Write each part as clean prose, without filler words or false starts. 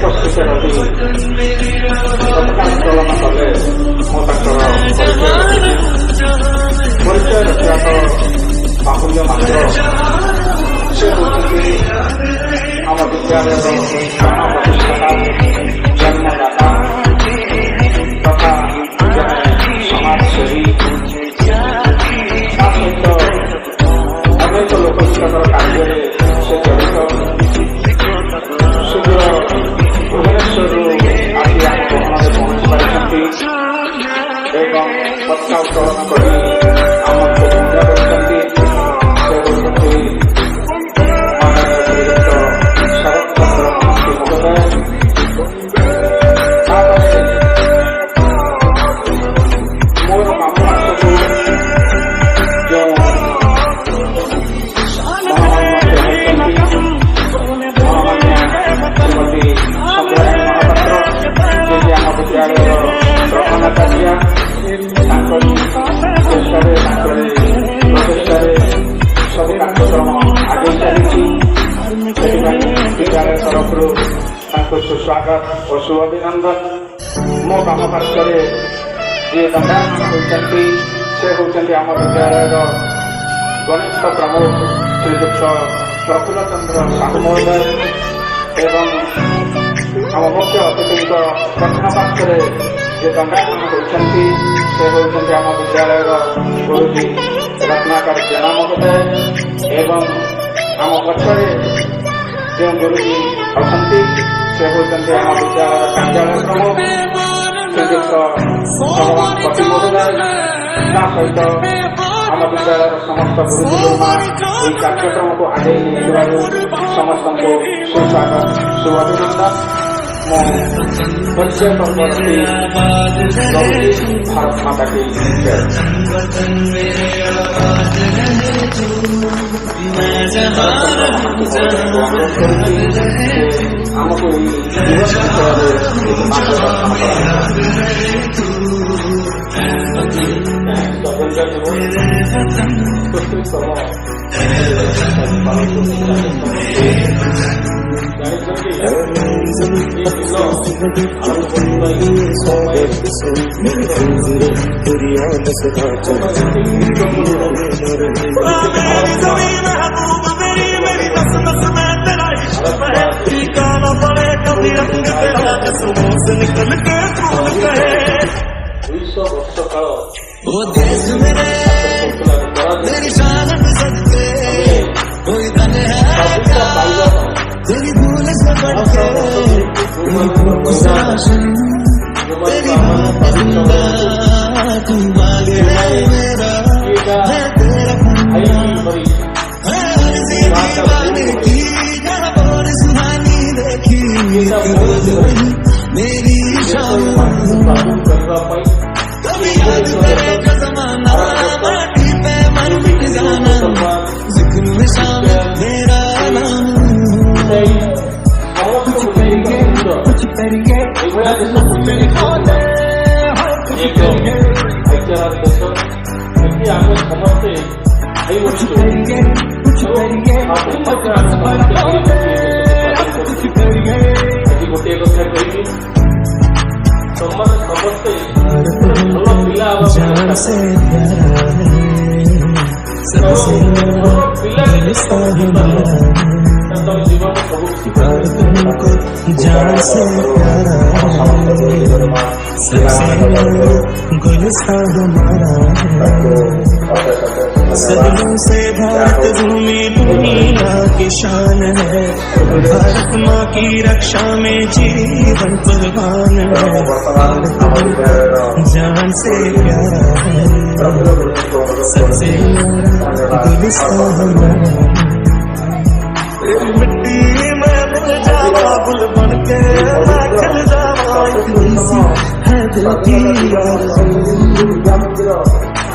उपस्थित रही सत्कार कले परिचय रखा तो बाहुल्य मात्र से आम विद्यालय प्रतिष्ठाता जन्मदाता तथा समाजसेवी सहित अनेक लोकहितकर कार्य से जड़ित शीघ्र भुवनेश्वर आदि आम भवନରେ पहुंची पारिछन्ति एवं पताका उत्तोलन करी आमको पूजा करछन्ति से होउछन्ति माननीय शरद चंद्र महांती महोदय मोर मामू जो प्रधानाचार्य सब कार्यक्रम आगे चली विद्यालय तरफ सुस्वागत और शुभाभिनंदन। मो ग्राम पार्श्वर जी दंडायमान होती से होती आम विद्यालय गणेश प्रमुख श्रीजुक्त प्रफुल्ल चंद्र साहू महोदय एवं आम मुख्य अतिथि दक्षिण पार्श्वर जे दंडायमान होती से होती आम विद्यालय गुरुजी रत्नाकर जेना महोदय एवं आम पक्षरे जो गुरुजी अच्छा से होती आम विद्यालय कार्यालय प्रमुख श्रीजुक्त भगवान पति महोदय सहित आम विद्यालय समस्त गुरुजी गुरुमा यह कार्यक्रम को आगे समस्त को सुस्वागत शुभाभिनंदन। परिचय पर्व भारत माता की जय। आमको दिवस वो देश मेरे तेरी शान सकते कोई धन है क्या तेरी भूल से बढ़ के तेरी बंदा तू आगे है मेरा मैं तेरा हर सी दीवाने की जहाँ और सुहानी देखी मेरी शान कभी याद करेगा जमाना माटी पे मर मिट जाना जिक्र में शामिल मेरा नाम कुछ करेंगे कुछ करेंगे गोटे कथा कही समस्ते भल पिला जीवन जान से गुलिस्तान हमारा सदियों से भारत भूमि दुनिया की शान है भारत माँ की रक्षा में जीवन कुर्बान है जान से प्यारा है सबसे गुलिस्तान हमारा मिट्टी में मिल जावा गुल बन के मैं खिल जावा इतनी सी है दिल की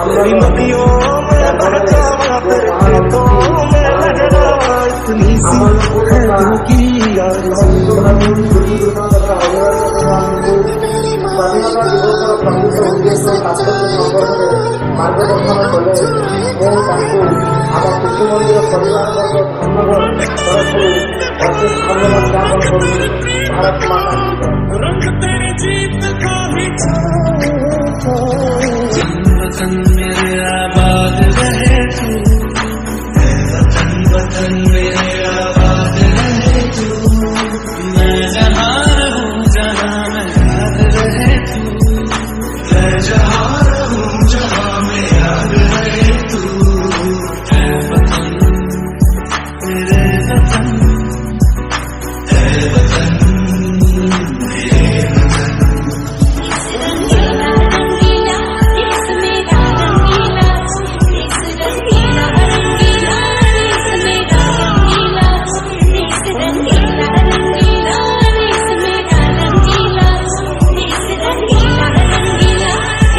तेरी नदियों में बह जावा तेरे खेतों में लग जावा इतनी सी है दिल की मार्गदर्शन कले आम शिशु मंदिर परिवार धन्यवाद ऐसे भावना ज्ञापन करूँ भारत माता की जय। रंग तेरी जीत का ही छाओ